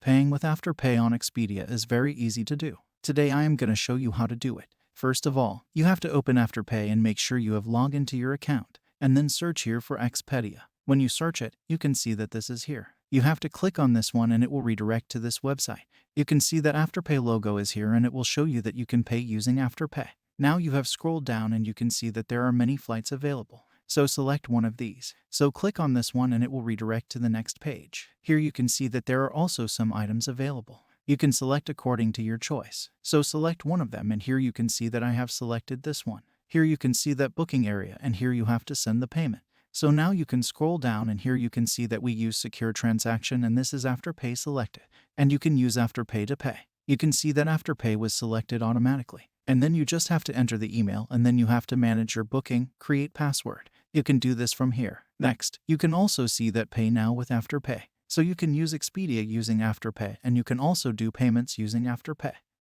Paying with Afterpay on Expedia is very easy to do. Today I am going to show you how to do it. First of all, you have to open Afterpay and make sure you have logged into your account, and then search here for Expedia. When you search it, you can see that this is here. You have to click on this one and it will redirect to this website. You can see that Afterpay logo is here and it will show you that you can pay using Afterpay. Now you have scrolled down and you can see that there are many flights available. So select one of these. So click on this one and it will redirect to the next page. Here you can see that there are also some items available. You can select according to your choice. So select one of them and here you can see that I have selected this one. Here you can see that booking area and here you have to send the payment. So now you can scroll down and here you can see that we use secure transaction and this is Afterpay selected. And you can use Afterpay to pay. You can see that Afterpay was selected automatically. And then you just have to enter the email and then you have to manage your booking, create password. You can do this from here. Next, you can also see that pay now with Afterpay. So you can use Expedia using Afterpay and you can also do payments using Afterpay.